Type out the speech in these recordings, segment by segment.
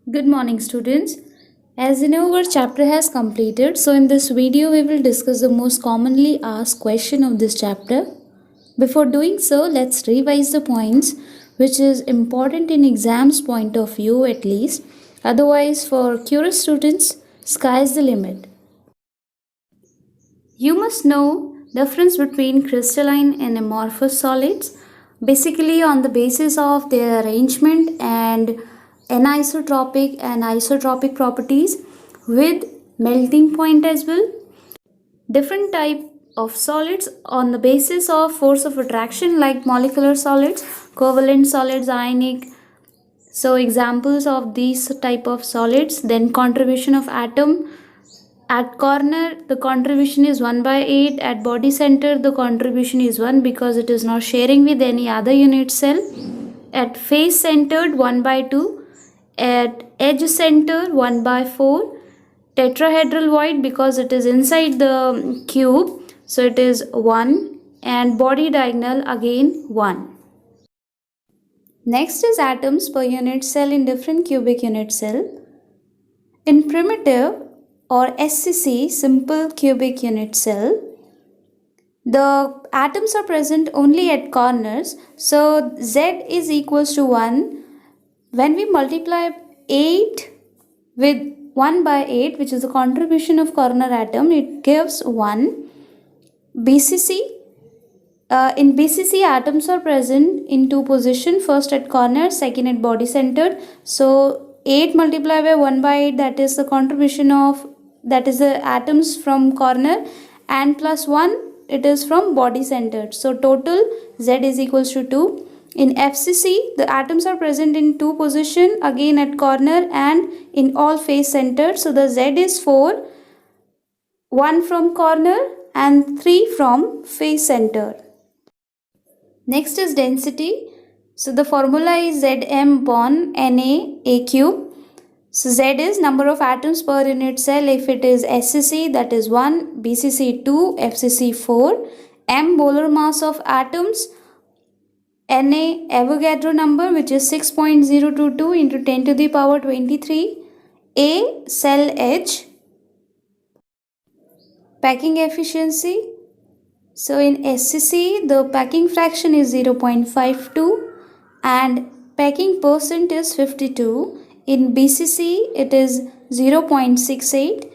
Good morning, students. As you know, our chapter has completed. So, in this video, we will discuss the most commonly asked question of this chapter. Before doing so, let's revise the points which is important in exams point of view at least. Otherwise, for curious students, sky's the limit. You must know difference between crystalline and amorphous solids. Basically, on the basis of their arrangement and anisotropic and isotropic properties with melting point as well. Different type of solids on the basis of force of attraction like molecular solids, covalent solids, ionic. So examples of these type of solids. Then contribution of atom. At corner, the contribution is 1 by 8. At body center, the contribution is 1 because it is not sharing with any other unit cell. At face centered, 1 by 2. At edge center, 1 by 4. Tetrahedral void because it is inside the cube, so it is 1. And body diagonal again 1. Next is atoms per unit cell in different cubic unit cell. In primitive or SCC, simple cubic unit cell, the atoms are present only at corners, so Z is equals to 1. When we multiply 8 with 1 by 8, which is the contribution of corner atom, it gives 1. BCC, in BCC, atoms are present in two positions, first at corner, second at body centered. So 8 multiplied by 1 by 8, that is the contribution of, that is the atoms from corner, and plus 1, it is from body centered. So total Z is equals to 2. In FCC, the atoms are present in two positions, again at corner and in all face centered. So the Z is 4, 1 from corner and 3 from face centered. Next is density. So the formula is Zm upon Na A cube. So Z is number of atoms per unit cell. If it is SCC, that is 1, BCC 2, FCC 4. M molar mass of atoms, Na Avogadro number, which is 6.022 into 10 to the power 23. A cell edge. Packing efficiency. So in SCC, the packing fraction is 0.52 and packing percent is 52. In BCC, it is 0.68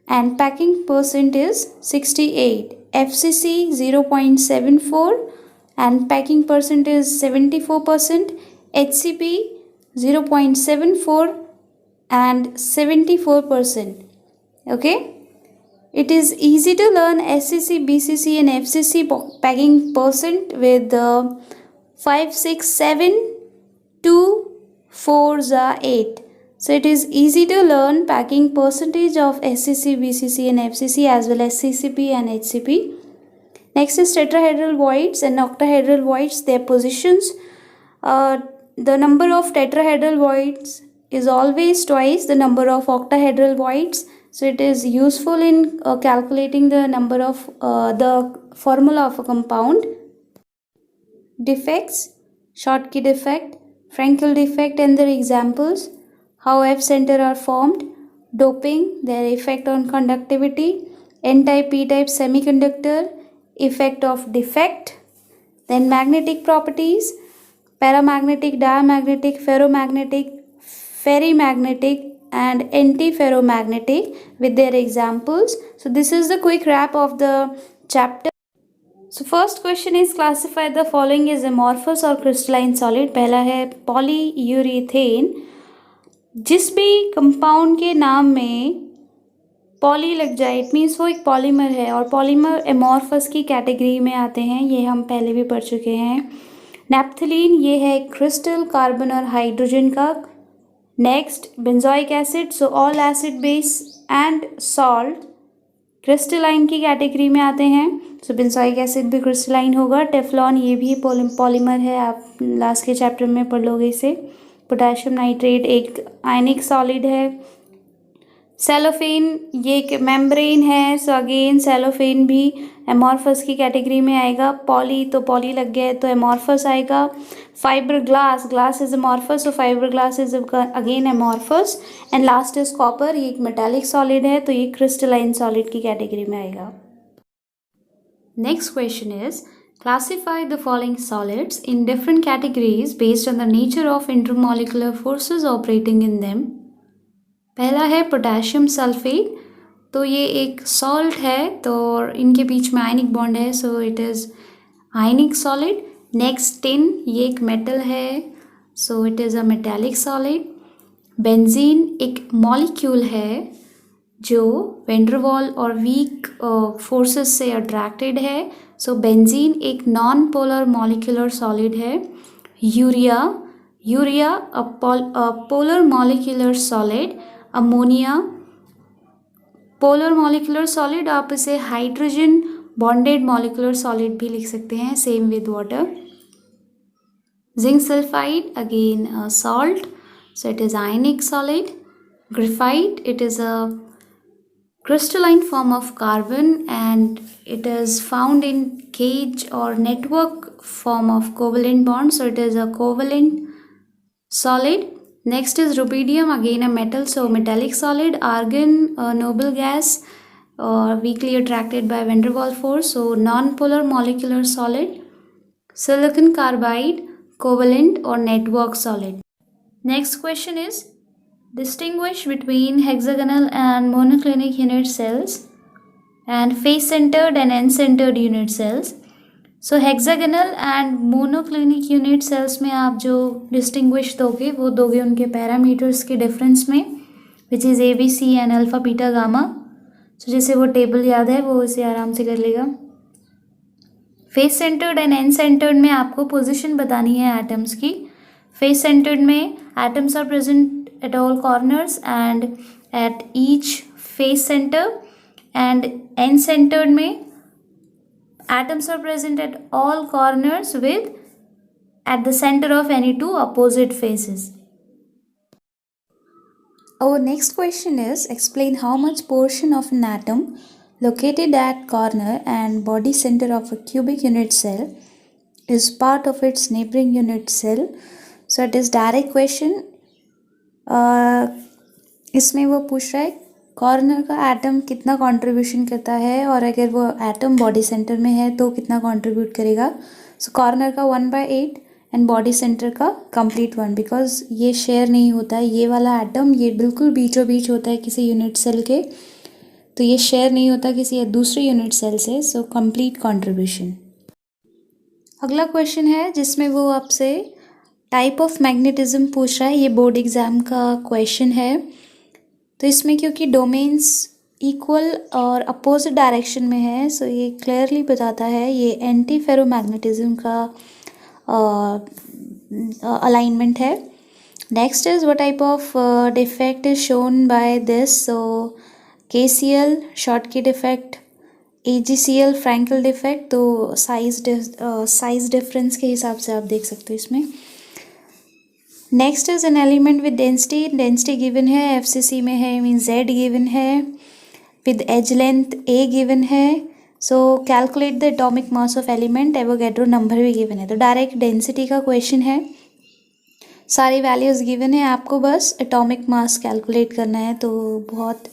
and packing percent is 68. FCC 0.74 and packing percent is 74%. HCP 0.74 and 74%. Okay. It is easy to learn SCC, BCC and FCC packing percent with 5, 6, 7, 2, 4, 8. So it is easy to learn packing percentage of SCC, BCC and FCC as well as CCP and HCP. Next is tetrahedral voids and octahedral voids, their positions. The number of tetrahedral voids is always twice the number of octahedral voids. So it is useful in calculating the number of the formula of a compound. Defects, Schottky defect, Frankel defect and their examples. How F center are formed. Doping, their effect on conductivity. N-type, P-type semiconductor, effect of defect. Then magnetic properties, paramagnetic, diamagnetic, ferromagnetic, ferrimagnetic and antiferromagnetic with their examples. So this is the quick wrap of the chapter. So first question is classify the following as amorphous or crystalline solid. पहला है polyurethane. जिस भी compound के नाम में poly लग जाए it means वो एक पॉलीमर है और पॉलीमर एमॉर्फस की कैटेगरी में आते हैं, ये हम पहले भी पढ़ चुके हैं. नैप्थलीन, ये है क्रिस्टल कार्बन और हाइड्रोजन का. Next benzoic acid. So all acid base and salt crystalline की कैटेगरी में आते हैं. सो बेंजोइक एसिड भी क्रिस्टलाइन होगा. टेफ्लॉन, ये भी पॉलीमर है, आप लास्ट के चैप्टर में पढ़ लोगे इसे. पोटेशियम नाइट्रेट एक आयनिक सॉलिड है. सेलोफेन ये एक मेम्ब्रेन है, सो अगेन सेलोफेन भी एमॉर्फस की कैटेगरी में आएगा। पॉली तो पॉली लग गया है तो एमॉर्फस आएगा। Fibre glass, glass is amorphous, so fibre glass is again amorphous. And last is copper, ये एक मेटालिक सॉलिड है तो ये क्रिस्टलाइन सॉलिड की कैटेगरी में आएगा। Next question is classify the following solids in different categories based on the nature of intermolecular forces operating in them. पहला है पोटेशियम सल्फेट, तो ये एक सॉल्ट है तो इनके बीच में आयनिक बॉन्ड है, so it is ionic solid. Next tin, ये एक मेटल है so it is a metallic solid. Benzene एक मॉलिक्यूल है जो वेंडरवॉल और वीक फोर्सेस से अट्रैक्टेड है, सो बेंजीन एक नॉन पोलर मॉलिक्यूलर सॉलिड है। Urea a polar molecular solid. Ammonia polar molecular solid, आप इसे हाइड्रोजन बॉन्डेड मॉलिक्यूलर सॉलिड भी लिख सकते हैं, same with water. Zinc sulphide again salt, so it is ionic solid. Graphite, it is a crystalline form of carbon and it is found in cage or network form of covalent bonds, so it is a covalent solid. Next is rubidium, again a metal, so metallic solid. Argon, noble gas, weakly attracted by van der Waals force, so non-polar molecular solid. Silicon carbide, covalent or network solid. Next question is distinguish between hexagonal and monoclinic unit cells and face-centered and end-centered unit cells. So hexagonal and monoclinic unit cells में आप जो distinguish दोगे वो दोगे उनके parameters के difference में, which is ABC and alpha beta gamma. So जैसे वो टेबल याद है वो इसे आराम से कर लेगा। Face centred and end centred में आपको पोजीशन बतानी है एटम्स की। फेस सेंटर्ड में atoms are present at all corners and at each face centre, and end centred में atoms are present at all corners with at the center of any two opposite faces. Our next question is explain how much portion of an atom located at corner and body center of a cubic unit cell is part of its neighboring unit cell. So it is direct question. इसमें वो पूछ रहा है corner का atom कितना contribution करता है और अगर वो एटम बॉडी सेंटर में है तो कितना कंट्रीब्यूट करेगा। सो कॉर्नर का 1/8 एंड बॉडी सेंटर का कंप्लीट 1, बिकॉज ये शेयर नहीं होता है, ये वाला एटम ये बिल्कुल बीचों बीच होता है किसी यूनिट सेल के, तो ये शेयर नहीं होता किसी दूसरे यूनिट सेल से, सो कंप्लीट कंट्रीब्यूशन। अगला क्वेश्चन है जिसमें वो आपसे टाइप ऑफ मैग्नेटिज्म पूछ रहा है, ये बोर्ड एग्जाम का क्वेश्चन है। तो इसमें क्योंकि डोमेन्स इक्वल और अपोजिट डायरेक्शन में है, सो ये क्लियरली बताता है ये एंटी फेरोमैग्नेटिज्म का अलाइनमेंट है। Next is what type of defect is shown by this, so KCl Schottky defect, AgCl Frenkel defect, तो साइज डिफरेंस के हिसाब से आप देख सकते हो इसमें। Next is an element with density given है, FCC में है, मीन Z गिवन है, with edge length A given है। सो calculate the atomic mass of element, Avogadro number भी गिवन है, तो डायरेक्ट डेंसिटी का क्वेश्चन है, सारी वैल्यूज़ गिवन है, आपको बस एटॉमिक मास कैलकुलेट करना है, तो बहुत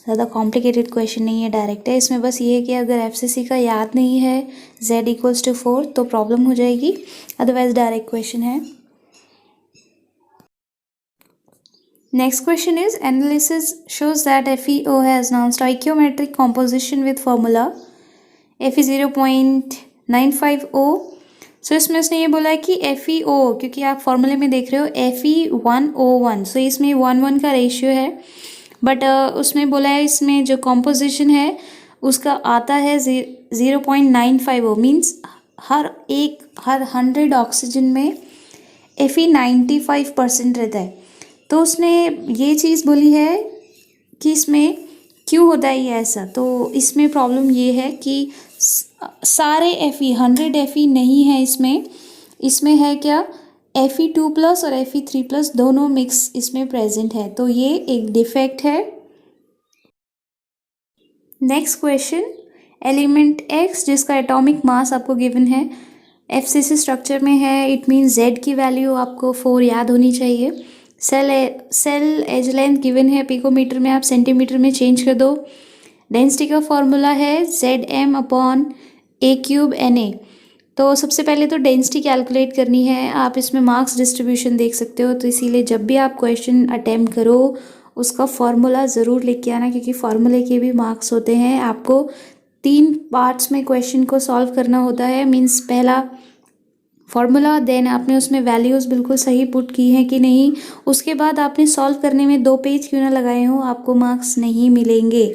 ज़्यादा कॉम्प्लिकेटेड क्वेश्चन नहीं है, डायरेक्ट है। इसमें बस ये है कि अगर FCC का याद नहीं है Z = 4 तो प्रॉब्लम हो जाएगी, अदरवाइज डायरेक्ट क्वेश्चन है। Next question is analysis shows that FeO has non-stoichiometric composition with formula Fe 0.950। सो इसमें उसने ये बोला है कि FeO, क्योंकि आप फॉर्मूले में देख रहे हो Fe1O1, सो इसमें 1:1 का रेशियो है, बट उसमें बोला है इसमें जो कॉम्पोजिशन है उसका आता है 0.950, मीन्स हर 100 ऑक्सीजन में Fe 95% रहता है। तो उसने ये चीज़ बोली है कि इसमें क्यों होता है ये ऐसा, तो इसमें प्रॉब्लम ये है कि सारे Fe 100 Fe नहीं है इसमें है क्या Fe2+ और Fe3+ दोनों मिक्स इसमें प्रेजेंट है, तो ये एक डिफेक्ट है नेक्स्ट क्वेश्चन, एलिमेंट एक्स जिसका एटॉमिक मास आपको गिवन है, एफसीसी स्ट्रक्चर में है, इट मीन्स जेड की वैल्यू आपको 4 याद होनी चाहिए। सेल एज लेंथ गिवन है पिकोमीटर में, आप सेंटीमीटर में चेंज कर दो। डेंसिटी का फॉर्मूला है Zm/A³ Na। तो सबसे पहले तो डेंसिटी कैलकुलेट करनी है, आप इसमें मार्क्स डिस्ट्रीब्यूशन देख सकते हो, तो इसीलिए जब भी आप क्वेश्चन अटेम्प्ट करो उसका फॉर्मूला ज़रूर लिख के आना, क्योंकि फॉर्मूले के भी मार्क्स होते हैं। आपको 3 पार्ट्स में क्वेश्चन को सॉल्व करना होता है, मीन्स पहला फॉर्मूला, देन आपने उसमें वैल्यूज़ बिल्कुल सही पुट की हैं कि नहीं, उसके बाद आपने सॉल्व करने में 2 पेज क्यों ना लगाए हो, आपको मार्क्स नहीं मिलेंगे।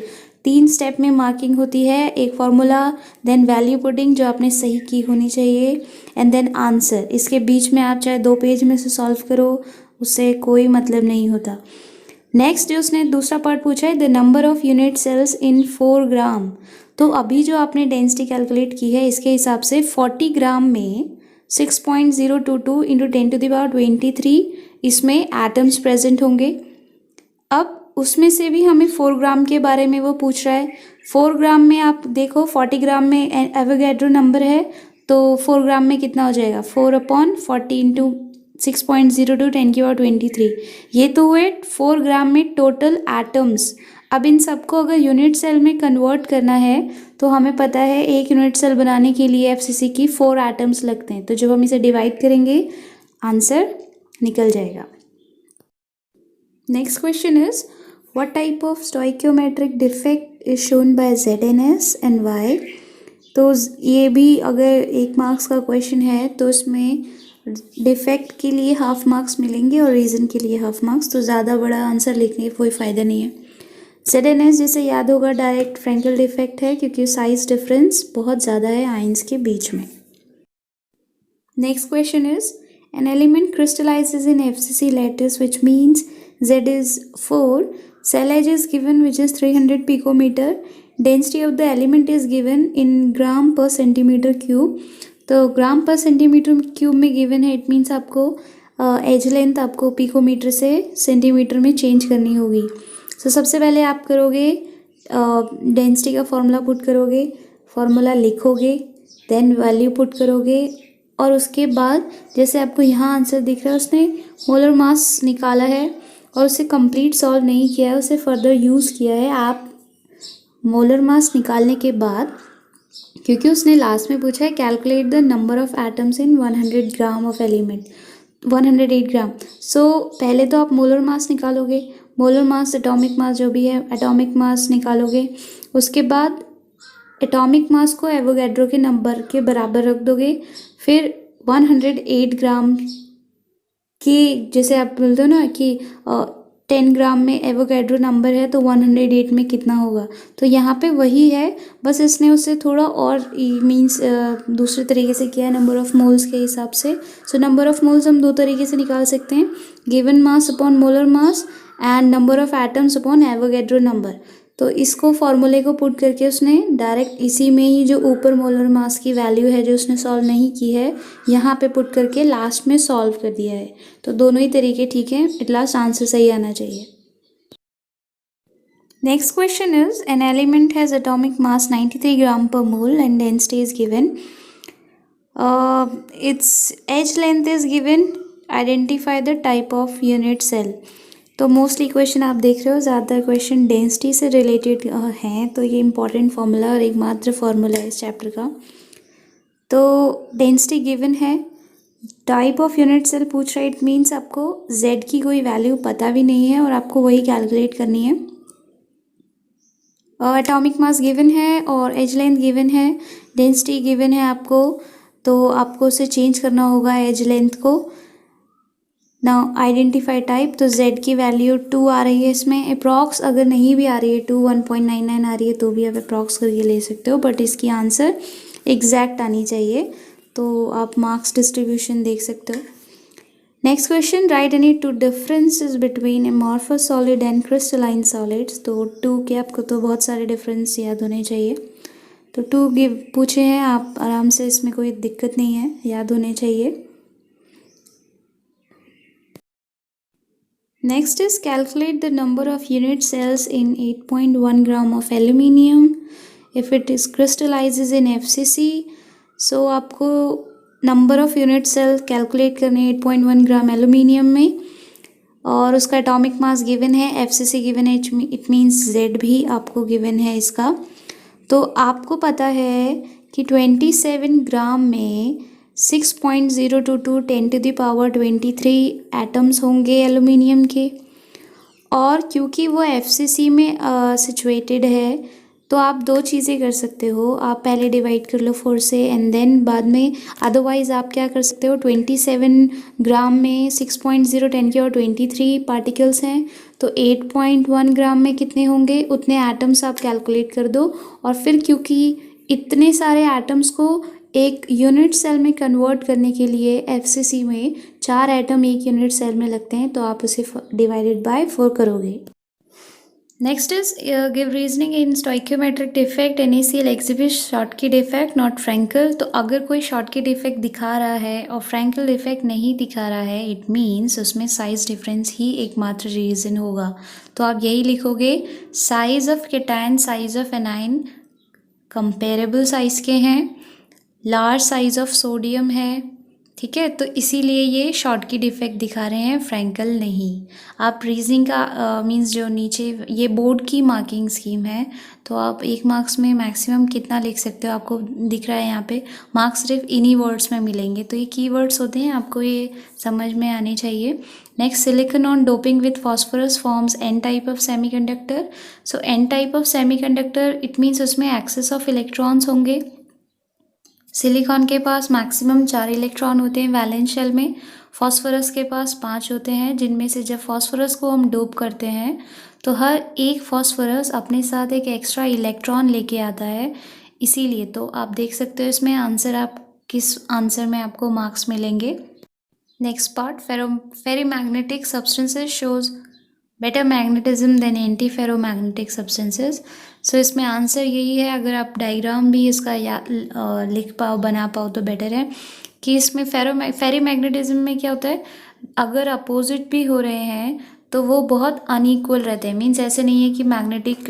3 स्टेप में मार्किंग होती है, एक फार्मूला, देन वैल्यू पुटिंग जो आपने सही की होनी चाहिए, एंड देन आंसर। इसके बीच में आप चाहे 2 पेज में से सॉल्व करो, उससे कोई मतलब नहीं होता। नेक्स्ट जो उसने दूसरा पार्ट पूछा है, the number of unit sales in 4 gram. तो अभी जो आपने डेंसिटी कैलकुलेट की है इसके हिसाब से 40 ग्राम में 6.022 इंटू 10⁻23 इसमें एटम्स प्रेजेंट होंगे। अब उसमें से भी हमें 4 ग्राम के बारे में वो पूछ रहा है। 4 ग्राम में आप देखो 40 ग्राम में एवोगैड्रो नंबर है, तो 4 ग्राम में कितना हो जाएगा, 4/40 इंटू 6.02 10⁻23। ये तो हुए 4 ग्राम में टोटल एटम्स। अब इन सबको अगर यूनिट सेल में कन्वर्ट करना है तो हमें पता है एक यूनिट सेल बनाने के लिए एफसीसी की 4 एटम्स लगते हैं, तो जब हम इसे डिवाइड करेंगे आंसर निकल जाएगा। Next question is, what type of stoichiometric defect is shown by ZNS and why. तो ये भी अगर 1 मार्क्स का क्वेश्चन है तो इसमें डिफेक्ट के लिए हाफ मार्क्स मिलेंगे और रीज़न के लिए हाफ मार्क्स, तो ज़्यादा बड़ा आंसर लिखने का कोई फ़ायदा नहीं है। ZNS जैसे याद होगा डायरेक्ट फ्रेंकल डिफेक्ट है, क्योंकि साइज डिफरेंस बहुत ज़्यादा है आयंस के बीच में। Next question is, an element crystallises in FCC lattice which means Z is 4, cell edge is given which is 300 picometer, density of the element is given in gram per centimeter cube। तो ग्राम per centimetre cube में given है, it means आपको as length आपको picometre से centimetre में change करनी होगी। तो सबसे पहले आप करोगे डेंसिटी का फॉर्मूला पुट करोगे, फॉर्मूला लिखोगे, देन वैल्यू पुट करोगे, और उसके बाद जैसे आपको यहाँ आंसर दिख रहा है उसने मोलर मास निकाला है और उसे कंप्लीट सॉल्व नहीं किया है, उसे फर्दर यूज़ किया है। आप मोलर मास निकालने के बाद, क्योंकि उसने लास्ट में पूछा है calculate the number of atoms in 100 gram of element, 108 ग्राम। सो पहले तो आप मोलर मास निकालोगे, मोलर मास एटॉमिक मास जो भी है एटॉमिक मास निकालोगे, उसके बाद एटॉमिक मास को एवोगैड्रो के नंबर के बराबर रख दोगे, फिर 108 ग्राम की, जैसे आप बोलते हो ना कि 10 ग्राम में एवोगैड्रो नंबर है तो 108 में कितना होगा, तो यहाँ पे वही है, बस इसने उससे थोड़ा और मीन्स दूसरे तरीके से किया है नंबर ऑफ़ मोल्स के हिसाब से। सो नंबर ऑफ़ मोल्स हम 2 तरीके से निकाल सकते हैं, given mass upon molar mass and number of atoms upon Avogadro number. तो इसको फॉर्मूले को पुट करके उसने डायरेक्ट इसी में ही जो ऊपर मोलर मास की वैल्यू है जो उसने सॉल्व नहीं की है यहाँ पे पुट करके लास्ट में सॉल्व कर दिया है। तो दोनों ही तरीके ठीक हैं, एट लास्ट आंसर सही आना चाहिए। Next question is, an element has atomic mass 93 gram per mole and density is given, its edge length is given, identify the type of unit cell. तो मोस्टली क्वेश्चन आप देख रहे हो ज़्यादातर question density से रिलेटेड हैं, तो ये इंपॉर्टेंट फार्मूला और एकमात्र फार्मूला है इस चैप्टर का। तो डेंसिटी गिवन है, टाइप ऑफ यूनिट सेल पूछ रहा है, इट मीन्स आपको z की कोई वैल्यू पता भी नहीं है और आपको वही कैलकुलेट करनी है। एटॉमिक मास गिवन है और एज लेंथ गिवन है, डेंसिटी गिवन है आपको, तो आपको उसे चेंज करना होगा एज लेंथ को। नाउ आइडेंटिफाई टाइप, तो z की वैल्यू 2 आ रही है इसमें, अप्रॉक्स अगर नहीं भी आ रही है 2 1.99 आ रही है तो भी आप अप्रॉक्स करके ले सकते हो, बट इसकी आंसर एग्जैक्ट आनी चाहिए, तो आप मार्क्स डिस्ट्रीब्यूशन देख सकते हो। Next question, right any 2 differences between amorphous solid and crystalline solids. तो 2 के आपको तो बहुत सारे डिफरेंस याद होने चाहिए, तो 2 गिव पूछे हैं, आप आराम से, इसमें कोई दिक्कत नहीं है, याद होने चाहिए। Next is calculate the number of unit cells in 8.1 gram of aluminium if it is crystallises in FCC, so आपको number of unit cell calculate करने 8.1 ग्राम एल्यूमिनियम में, और उसका एटॉमिक मास गिवन है, FCC गिवन है, it means Z भी आपको given है इसका। तो आपको पता है कि 27 ग्राम में 6.022 10⁻23 एटम्स होंगे एल्यूमिनियम के, और क्योंकि वो FCC में सिचुएटेड है, तो आप दो चीज़ें कर सकते हो। आप पहले डिवाइड कर लो 4 से एंड देन बाद में, अदरवाइज़ आप क्या कर सकते हो, 27 ग्राम में 6.0 10⁻23 पार्टिकल्स हैं, तो 8.1 ग्राम में कितने होंगे उतने एटम्स आप कैलकुलेट कर दो। और फिर क्योंकि इतने सारे एटम्स को एक यूनिट सेल में कन्वर्ट करने के लिए FCC में 4 एटम एक यूनिट सेल में लगते हैं, तो आप उसे डिवाइडेड बाय 4 करोगे। Next is give reasoning in stoichiometric defect NaCl exhibit Schottky defect not Frenkel. तो अगर कोई शॉटकी डिफेक्ट दिखा रहा है और फ्रैंकल डिफेक्ट नहीं दिखा रहा है, इट मीन्स उसमें साइज डिफरेंस ही एकमात्र रीज़न होगा। तो आप यही लिखोगे, size of cation size of anion comparable size के हैं, लार्ज साइज ऑफ सोडियम है, ठीक है, तो इसीलिए ये शॉटकी डिफेक्ट दिखा रहे हैं, फ्रैंकल नहीं। आप रीजनिंग का मींस जो नीचे ये बोर्ड की मार्किंग स्कीम है, तो आप 1 मार्क्स में मैक्सिमम कितना लिख सकते हो, आपको दिख रहा है यहाँ पे मार्क्स सिर्फ इन्हीं वर्ड्स में मिलेंगे। तो ये कीवर्ड्स होते हैं, आपको ये समझ में आने चाहिए। Next, silicon on doping with phosphorus forms N type of semiconductor. So N type of semiconductor it means उसमें एक्सेस ऑफ इलेक्ट्रॉन्स होंगे। सिलिकॉन के पास मैक्सिमम 4 इलेक्ट्रॉन होते हैं वैलेंस शेल में, फॉस्फोरस के पास 5 होते हैं, जिनमें से जब फॉस्फोरस को हम डोप करते हैं तो हर एक फॉस्फोरस अपने साथ एक एक्स्ट्रा इलेक्ट्रॉन लेके आता है, इसीलिए। तो आप देख सकते हो इसमें आंसर, आप किस आंसर में आपको मार्क्स मिलेंगे। Next part, ferromagnetic substances shows better magnetism than anti ferromagnetic substances. So इसमें आंसर यही है, अगर आप डायग्राम भी इसका लिख पाओ, बना पाओ तो बेटर है, कि इसमें फेरोमैग्नेटिज्म में क्या होता है, अगर अपोजिट भी हो रहे हैं तो वो बहुत अनइक्वल रहते हैं। मीन्स ऐसे नहीं है कि मैग्नेटिक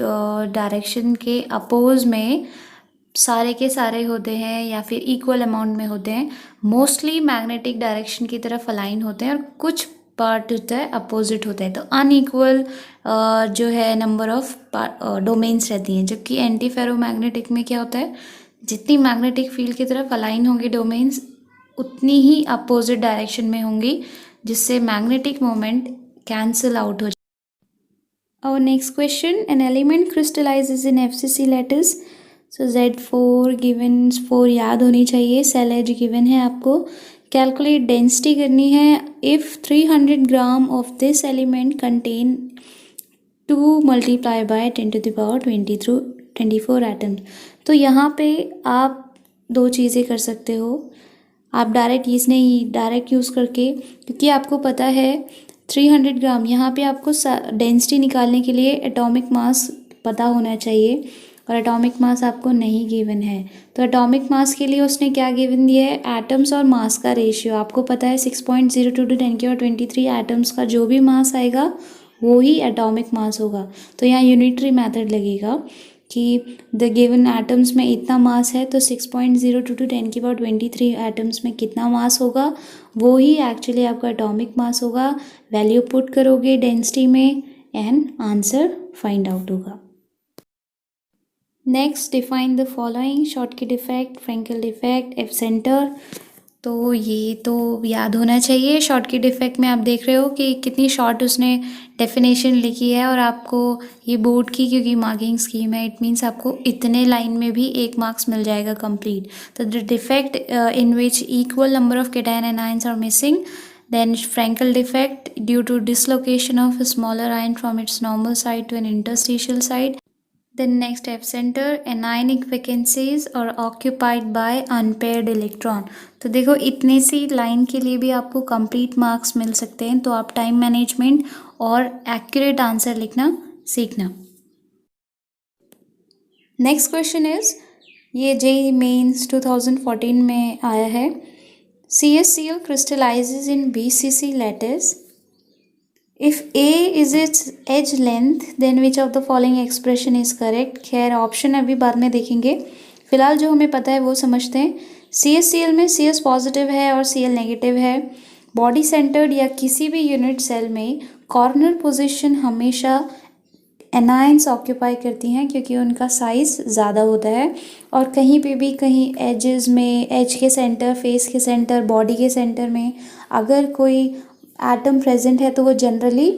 डायरेक्शन के अपोज में सारे के सारे होते हैं या फिर इक्वल अमाउंट में होते हैं। मोस्टली मैग्नेटिक डायरेक्शन की तरफ अलाइन होते हैं और कुछ पार्ट होता है अपोजिट होता है, तो अनइक्वल जो है नंबर ऑफ डोमेन्स रहती हैं। जबकि एंटी फेरोमैग्नेटिक में क्या होता है, जितनी मैग्नेटिक फील्ड की तरफ अलाइन होंगी डोमेन्स, उतनी ही अपोजिट डायरेक्शन में होंगी, जिससे मैग्नेटिक मोमेंट कैंसिल आउट हो जाए। और next question, an element crystallises in FCC lattice. So Z4 given, 4 याद होनी चाहिए, सेल एज गिवन है आपको, कैलकुलेट डेंसिटी करनी है। If 300 gram of this element contain 2 multiply by 10⁻24 atoms. तो यहाँ पे आप दो चीज़ें कर सकते हो, आप डायरेक्ट यूज़ करके, क्योंकि आपको पता है 300 ग्राम, यहाँ पे आपको डेंसिटी निकालने के लिए एटॉमिक मास पता होना चाहिए, और एटॉमिक मास आपको नहीं गिवन है। तो एटॉमिक मास के लिए उसने क्या गिवन दिया है, एटम्स और मास का रेशियो। आपको पता है 6.022 10⁻23 एटम्स का जो भी मास आएगा वो ही एटॉमिक मास होगा। तो यहाँ यूनिटरी मेथड लगेगा कि द गिवन एटम्स में इतना मास है, तो 6.022 10⁻23 एटम्स में कितना मास होगा, वो ही एक्चुअली आपका एटॉमिक मास होगा। वैल्यू पुट करोगे डेंसिटी में एंड आंसर फाइंड आउट होगा। Next, define the following, Schottky defect, Frenkel defect, F centre. तो ये तो याद होना चाहिए। शॉटकी डिफेक्ट में आप देख रहे हो कि कितनी शॉर्ट उसने डेफिनेशन लिखी है, और आपको ये बोर्ड की क्योंकि मार्किंग स्कीम है, इट मीन्स आपको इतने लाइन में भी 1 मार्क्स मिल जाएगा कंप्लीट। तो the defect in which equal number of cation and anions are missing, then Frankel defect due to dislocation of a smaller ion from its normal site to an interstitial site. Then next, F center, anionic vacancies are occupied by unpaired electron. तो देखो इतनी सी line के लिए भी आपको complete marks मिल सकते हैं, तो आप टाइम मैनेजमेंट और एक्यूरेट आंसर लिखना सीखना। नेक्स्ट क्वेश्चन इज, ये JEE मेंस 2014 में आया है, CaCl crystallizes in BCC lattice If A is its edge length, then which of the following expression is correct? खैर ऑप्शन अभी बाद में देखेंगे, फिलहाल जो हमें पता है वो समझते हैं. CaCl में CS पॉजिटिव है और Cl नेगेटिव है. बॉडी सेंटर्ड या किसी भी यूनिट सेल में कॉर्नर पोजीशन हमेशा एनायंस ऑक्यूपाई करती हैं क्योंकि उनका साइज़ ज़्यादा होता है. और कहीं पे भी कहीं एजेस में, एज के सेंटर, फेस के सेंटर, बॉडी के सेंटर में अगर कोई एटम प्रेजेंट है तो वो जनरली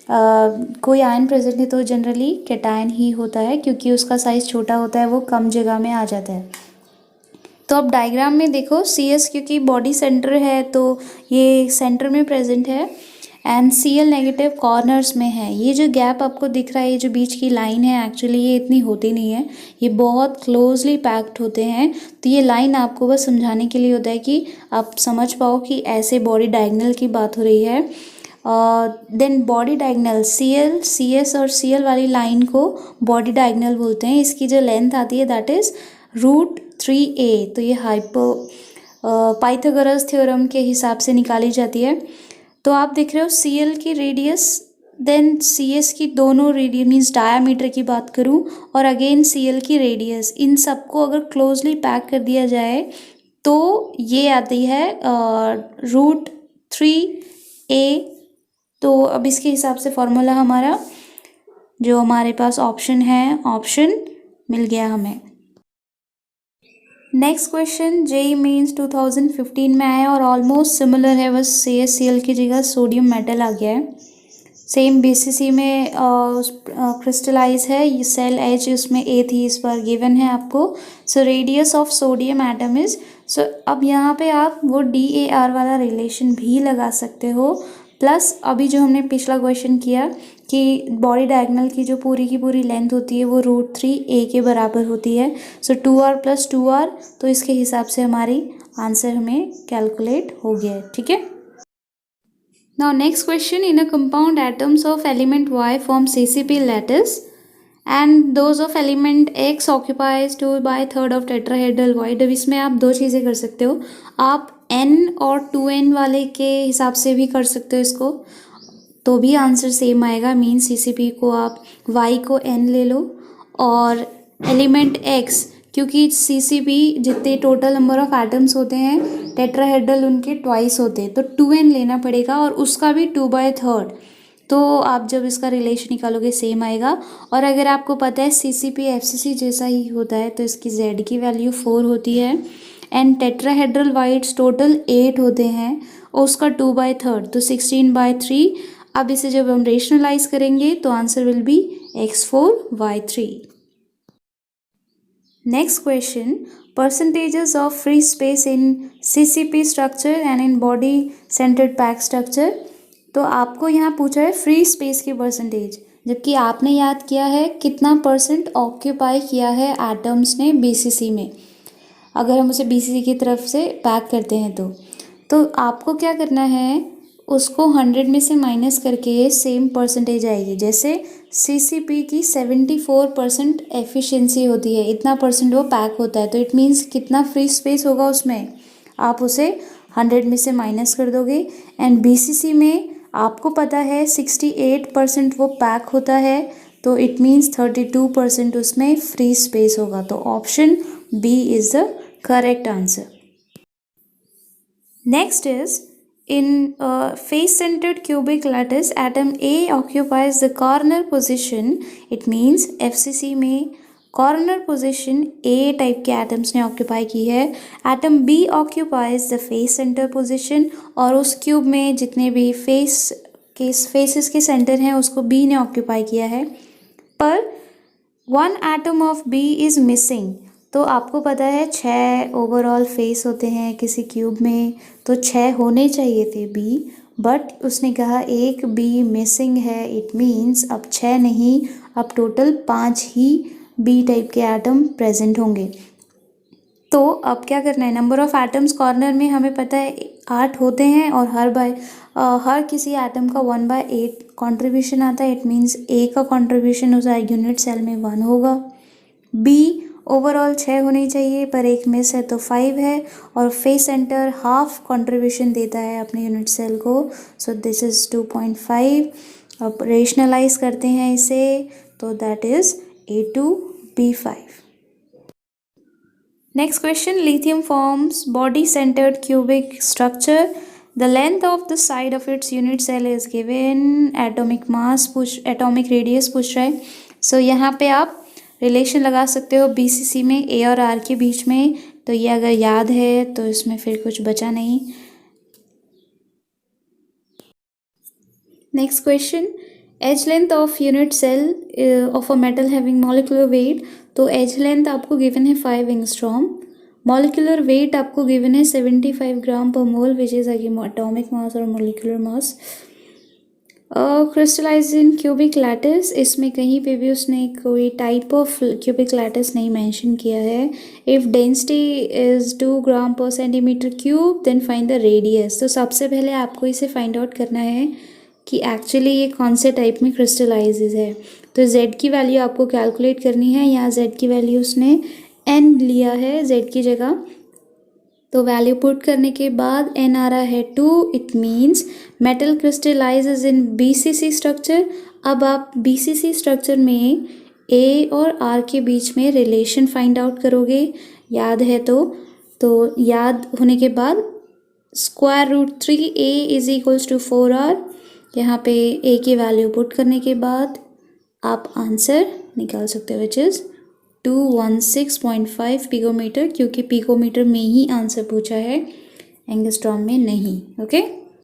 कोई आयन प्रेजेंट है तो जनरली कैटायन ही होता है क्योंकि उसका साइज़ छोटा होता है, वो कम जगह में आ जाता है. तो अब डायग्राम में देखो, CS क्योंकि बॉडी सेंटर है तो ये सेंटर में प्रेजेंट है एंड Cl नेगेटिव कॉर्नर्स में है. ये जो गैप आपको दिख रहा है, ये जो बीच की लाइन है, एक्चुअली ये इतनी होती नहीं है, ये बहुत क्लोजली पैक्ड होते हैं. तो ये लाइन आपको बस समझाने के लिए होता है कि आप समझ पाओ कि ऐसे बॉडी डायगोनल की बात हो रही है. Then body diagonal Cl, CS और Cl वाली लाइन को बॉडी डायगोनल बोलते हैं. इसकी जो लेंथ आती है दैट इज़ √3a. तो ये पाइथागोरस थ्योरम के हिसाब से निकाली जाती है. तो आप देख रहे हो Cl की रेडियस, देन CS की दोनों रेडियस मीन्स डायामीटर की बात करूं, और अगेन Cl की रेडियस, इन सबको अगर क्लोजली पैक कर दिया जाए तो ये आती है √3a. तो अब इसके हिसाब से फॉर्मूला हमारा जो हमारे पास ऑप्शन है, ऑप्शन मिल गया हमें. नेक्स्ट क्वेश्चन जेईई मेंस 2015 में आया और ऑलमोस्ट सिमिलर है, बस CaCl की जगह सोडियम मेटल आ गया है. सेम BCC में क्रिस्टलाइज है. ये सेल एज उसमें A थी, इस बार गिवन है आपको. So radius of sodium atom is, so अब यहाँ पे आप वो DAR वाला रिलेशन भी लगा सकते हो, प्लस अभी जो हमने पिछला क्वेश्चन किया कि बॉडी डायगोनल की जो पूरी की पूरी लेंथ होती है वो √3a के बराबर होती है. सो 2r + 2r, तो इसके हिसाब से हमारी आंसर हमें कैलकुलेट हो गया है. ठीक है. Now next question, in a compound atoms of element Y form CCP lattice and those of element X occupies 2/3 of tetrahedral void. अब इसमें आप दो चीज़ें कर सकते हो, आप N और 2N वाले के हिसाब से भी कर सकते हो इसको, तो भी आंसर सेम आएगा. मीन CCP को आप Y को N ले लो और एलिमेंट X, क्योंकि CCP जितने टोटल नंबर ऑफ एटम्स होते हैं टेट्राहेड्रल उनके ट्वाइस होते हैं, तो 2N लेना पड़ेगा और उसका भी 2/3. तो आप जब इसका रिलेशन निकालोगे सेम आएगा. और अगर आपको पता है CCP FCC जैसा ही होता है तो इसकी Z की वैल्यू 4 होती है एंड टेट्राहेड्रल वाइड्स टोटल 8 होते हैं और उसका 2/3 तो 16/3. अब इसे जब हम रेशनलाइज करेंगे तो answer will be X4Y3. Next question, percentages of free space in CCP structure and in body centered pack structure. तो आपको यहाँ पूछा है फ्री स्पेस की परसेंटेज, जबकि आपने याद किया है कितना % ऑक्यूपाई किया है एटम्स ने BCC में. अगर हम उसे BCC की तरफ से पैक करते हैं तो आपको क्या करना है, उसको 100 में से माइनस करके सेम परसेंटेज आएगी. जैसे CCP की 74% एफिशिएंसी होती है, इतना % वो पैक होता है, तो इट मीन्स कितना फ्री स्पेस होगा उसमें, आप उसे 100 में से माइनस कर दोगे. एंड BCC में आपको पता है 68% वो पैक होता है, तो इट मीन्स 32% उसमें फ्री स्पेस होगा. तो option B is the correct answer. Next is, in a face-centered cubic lattice, atom A occupies the corner position. It means FCC में corner position A टाइप के atoms ने occupy की है. Atom B occupies the face center position और उस cube में जितने भी faces के center हैं उसको B ने occupy किया है. पर one atom of B is missing. तो आपको पता है 6 ओवरऑल फेस होते हैं किसी क्यूब में, तो 6 होने चाहिए थे B, बट उसने कहा एक B मिसिंग है. इट मीन्स अब 6 नहीं, अब टोटल 5 ही B टाइप के एटम प्रेजेंट होंगे. तो अब क्या करना है, नंबर ऑफ़ एटम्स कॉर्नर में हमें पता है 8 होते हैं और हर किसी एटम का 1/8 कंट्रीब्यूशन आता है. इट मीन्स A का कंट्रीब्यूशन उस यूनिट सेल में 1 होगा. B ओवरऑल 6 होनी चाहिए पर एक मिस है तो 5 है। और फेस सेंटर हाफ कंट्रीब्यूशन देता है अपने यूनिट सेल को, सो दिस इज़ 2.5। अब रेशनलाइज करते हैं इसे तो that is A2B5। Next question, lithium forms body-centered cubic structure. The length of the side of its unit cell is given. Atomic mass atomic radius पूछ रहा है। So यहाँ पे आप रिलेशन लगा सकते हो BCC में A और R के बीच में, तो ये अगर याद है तो इसमें फिर कुछ बचा नहीं। Next question, edge length of unit cell of a metal having molecular weight. तो edge length आपको given है 5 एंगस्ट्रॉम, molecular weight आपको given है 75 gram per mole which is atomic mass और molecular mass। Crystallise in cubic lattice, इसमें कहीं पे भी उसने कोई टाइप ऑफ क्यूबिक लैटिस नहीं मेंशन किया है। If density is 2 gram per centimetre cube then find the radius. तो सबसे पहले आपको इसे फाइंड आउट करना है कि एक्चुअली ये कौन से टाइप में क्रिस्टलाइजेज है। तो z की वैल्यू आपको कैलकुलेट करनी है। यहाँ z की वैल्यू उसने n लिया है z की जगह, तो वैल्यू पुट करने के बाद n आ रहा है 2, it means metal crystallises in BCC structure. अब आप BCC स्ट्रक्चर में A और R के बीच में रिलेशन फाइंड आउट करोगे, याद है तो याद होने के बाद √3A is equals to 4R। यहाँ पे A की वैल्यू पुट करने के बाद आप आंसर निकाल सकते हो विच इज़ 216.5 पिकोमीटर, क्योंकि पिकोमीटर में ही आंसर पूछा है, एंगस्ट्रॉम में नहीं। ओके।